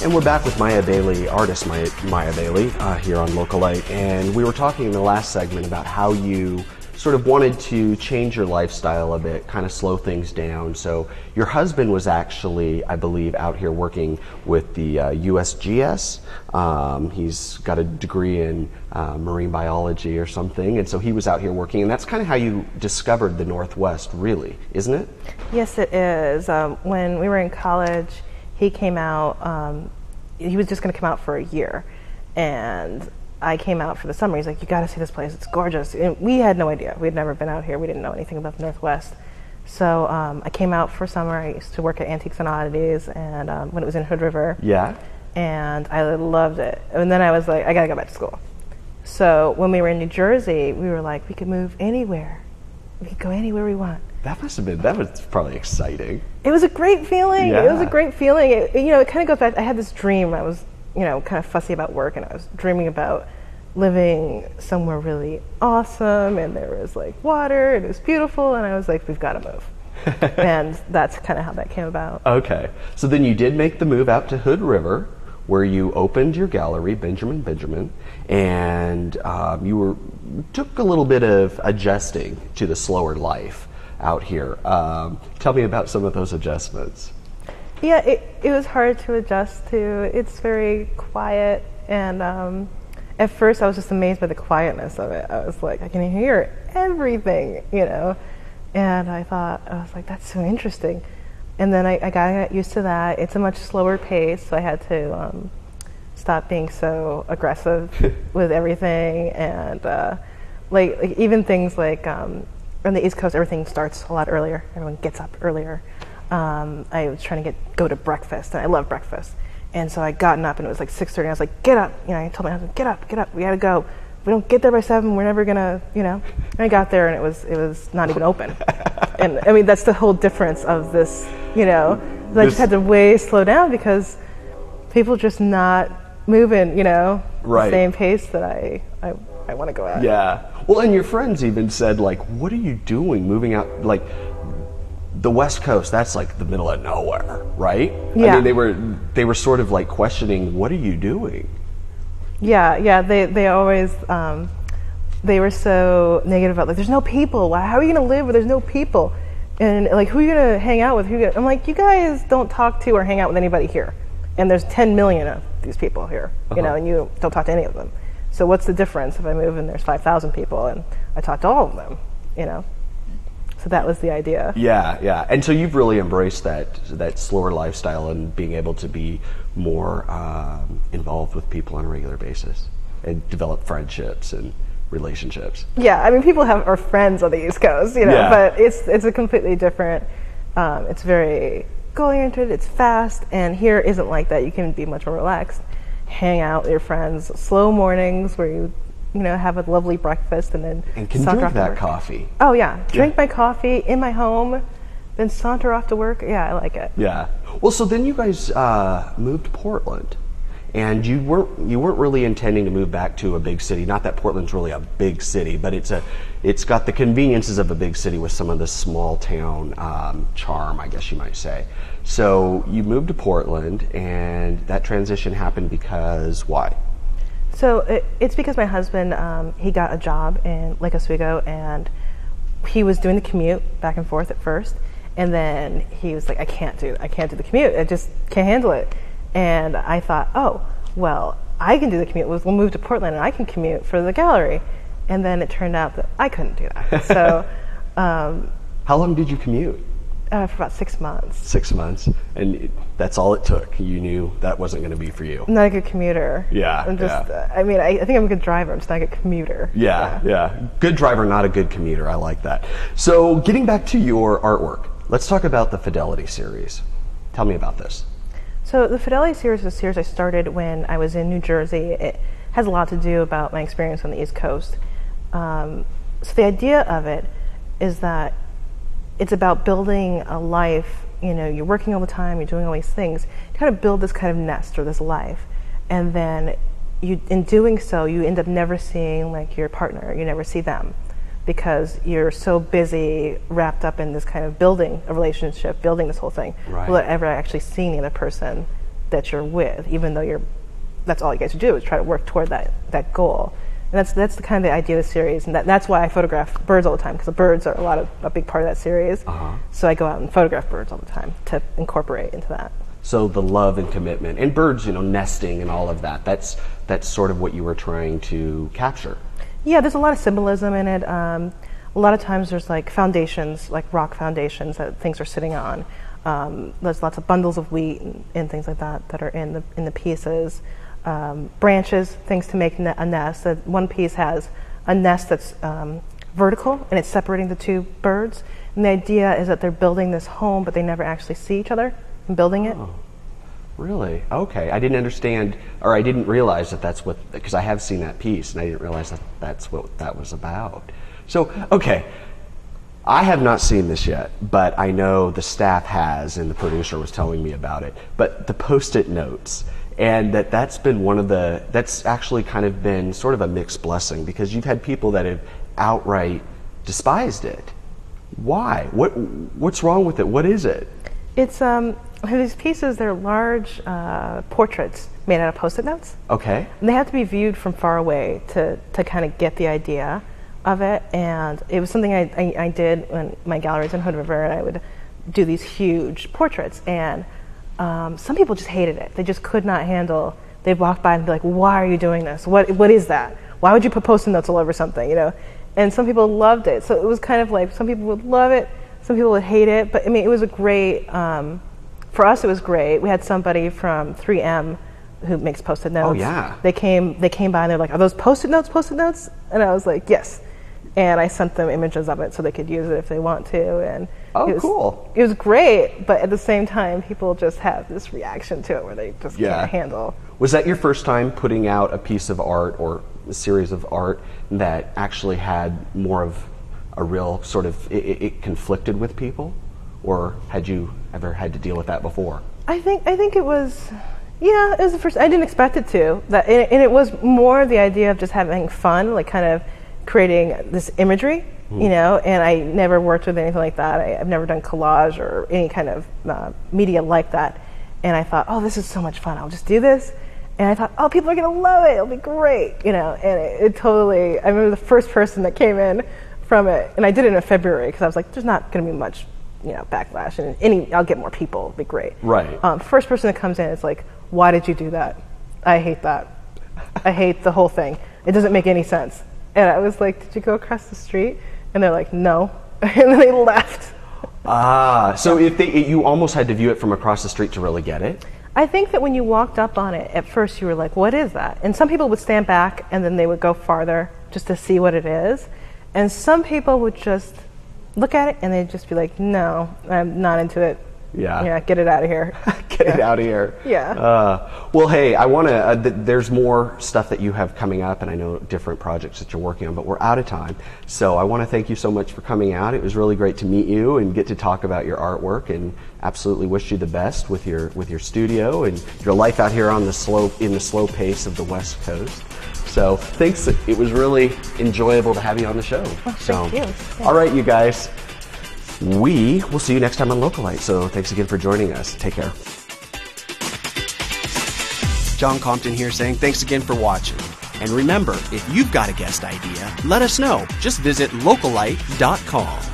And we're back with Myah Bailey, artist Myah Bailey, here on Localite. And we were talking in the last segment about how you sort of wanted to change your lifestyle a bit, kind of slow things down. So your husband was actually, I believe, out here working with the USGS. He's got a degree in marine biology or something. And so he was out here working. And that's kind of how you discovered the Northwest, really, isn't it? Yes, it is. When we were in college, he came out, he was just going to come out for a year, and I came out for the summer. He's like, you got to see this place, it's gorgeous. And we had no idea. We had never been out here. We didn't know anything about the Northwest. So I came out for summer. I used to work at Antiques and Oddities, and when it was in Hood River. Yeah. And I loved it. And then I was like, I got to go back to school. So when we were in New Jersey, we were like, we could move anywhere. We could go anywhere we want. That was probably exciting. It was a great feeling. Yeah. It was a great feeling. It kind of goes back. I had this dream. I was, kind of fussy about work, and I was dreaming about living somewhere really awesome, and there was like water, and it was beautiful, and I was like, we've got to move. And that's kind of how that came about. Okay. So then you did make the move out to Hood River, where you opened your gallery, Benjamin, and you took a little bit of adjusting to the slower life out here. Tell me about some of those adjustments. Yeah, it was hard to adjust to. It's very quiet, and at first I was just amazed by the quietness of it. I was like, I can hear everything, and I was like, that's so interesting. And then I got used to that. It's a much slower pace, so I had to stop being so aggressive with everything, and like even things like on the East Coast, everything starts a lot earlier. Everyone gets up earlier. I was trying to go to breakfast, and I love breakfast. And so I gotten up, and it was like 6:30. I was like, get up. I told my husband, get up. We got to go. If we don't get there by 7, we're never gonna, And I got there, and it was not even open. And I mean, that's the whole difference of this, I just had to slow down because people just not moving, right. The same pace that I want to go at. Yeah. Well, and your friends even said, like, what are you doing moving out, like, the West Coast, that's like the middle of nowhere, right? Yeah. I mean, they were sort of like questioning, what are you doing? Yeah, they always, they were so negative about, like, there's no people. How are you going to live where there's no people? And, like, who are you going to hang out with? I'm like, you guys don't talk to or hang out with anybody here. And there's 10 million of these people here, and you don't talk to any of them. So what's the difference if I move and there's 5,000 people and I talk to all of them, So that was the idea. Yeah. And so you've really embraced that slower lifestyle and being able to be more involved with people on a regular basis and develop friendships and relationships. Yeah, I mean, people are friends on the East Coast, Yeah. But it's a completely different. It's very goal-oriented. It's fast, and here isn't like that. You can be much more relaxed, hang out with your friends, slow mornings where you have a lovely breakfast and then can drink that coffee. Oh yeah, drink my coffee in my home, then saunter off to work. Yeah, I like it. Yeah. Well, so then you guys moved to Portland, and you weren't really intending to move back to a big city. Not that Portland's really a big city, but it's got the conveniences of a big city with some of the small town charm, I guess you might say. So you moved to Portland, and that transition happened because why? So it's because my husband, he got a job in Lake Oswego, and he was doing the commute back and forth at first, and then he was like, I can't do the commute. I just can't handle it. And I thought, oh, well, I can do the commute. We'll move to Portland, and I can commute for the gallery. And then it turned out that I couldn't do that. So, how long did you commute? For about 6 months. 6 months, and that's all it took. You knew that wasn't going to be for you. I'm not a good commuter. Yeah. I mean, I think I'm a good driver. I'm just not a good commuter. Yeah. Good driver, not a good commuter. I like that. So, getting back to your artwork, let's talk about the Fidelity series. Tell me about this. So, the Fidelity series is a series I started when I was in New Jersey. It has a lot to do about my experience on the East Coast. So, the idea of it is that it's about building a life. You're working all the time, you're doing all these things. You kind of build this kind of nest or this life, and then in doing so, you end up never seeing like your partner. You never see them because you're so busy, wrapped up in this kind of building a relationship, building this whole thing, right, without ever actually seeing the other person that you're with, even though that's all you guys do is try to work toward that goal. And that's the kind of the idea of the series, and that's why I photograph birds all the time, because the birds are a big part of that series. So I go out and photograph birds all the time to incorporate into that. So the love and commitment, and birds, nesting and all of that, that's sort of what you were trying to capture. Yeah, there's a lot of symbolism in it. A lot of times there's like foundations, like rock foundations that things are sitting on. There's lots of bundles of wheat and things like that are in the pieces. Branches, things to make a nest. One piece has a nest that's vertical, and it's separating the two birds. And the idea is that they're building this home, but they never actually see each other in building it. Oh, really? Okay. I didn't understand, or I didn't realize that's what, because I have seen that piece, and I didn't realize that's what that was about. So, okay. I have not seen this yet, but I know the staff has, and the producer was telling me about it. But the Post-it notes, and that's been that's actually kind of been sort of a mixed blessing, because you've had people that have outright despised it. Why? What's wrong with it? What is it? It's these pieces, they're large portraits made out of Post-it notes. Okay. And they have to be viewed from far away to kind of get the idea of it. And it was something I did when my gallery's in Hood River, and I would do these huge portraits. And some people just hated it. They just could not handle. They'd walk by and be like, "Why are you doing this? What is that? Why would you put Post-it notes all over something?" And some people loved it. So it was kind of like some people would love it, some people would hate it. But I mean, it was a great. For us, it was great. We had somebody from 3M who makes Post-it notes. Oh yeah. They came by and they're like, "Are those Post-it notes? Post-it notes?" And I was like, "Yes." And I sent them images of it so they could use it if they want to. And cool. It was great, but at the same time, people just have this reaction to it where they just can't handle. Was that your first time putting out a piece of art or a series of art that actually had more of a real sort of, it conflicted with people? Or had you ever had to deal with that before? I think it was, it was the first. I didn't expect it to. And it was more the idea of just having fun, like kind of creating this imagery, and I never worked with anything like that. I've never done collage or any kind of media like that. And I thought, oh, this is so much fun. I'll just do this. And I thought, oh, people are going to love it. It'll be great, and it totally, I remember the first person that came in from it, and I did it in February because I was like, there's not going to be much, backlash, and I'll get more people. It'll be great. Right. First person that comes in is like, why did you do that? I hate that. I hate the whole thing. It doesn't make any sense. And I was like, did you go across the street? And they're like, no. And then they left. So you almost had to view it from across the street to really get it? I think that when you walked up on it, at first you were like, what is that? And some people would stand back and then they would go farther just to see what it is. And some people would just look at it and they'd just be like, no, I'm not into it. Yeah, get it out of here. Get it out of here. Yeah. Well, hey, I want to, there's more stuff that you have coming up, and I know different projects that you're working on, but we're out of time. So I want to thank you so much for coming out. It was really great to meet you and get to talk about your artwork, and absolutely wish you the best with your studio and your life out here on the slow pace of the West Coast. So thanks. It was really enjoyable to have you on the show. Oh, thank you. Yeah. All right, you guys. We will see you next time on Localite. So thanks again for joining us. Take care. John Compton here saying thanks again for watching. And remember, if you've got a guest idea, let us know. Just visit localite.com.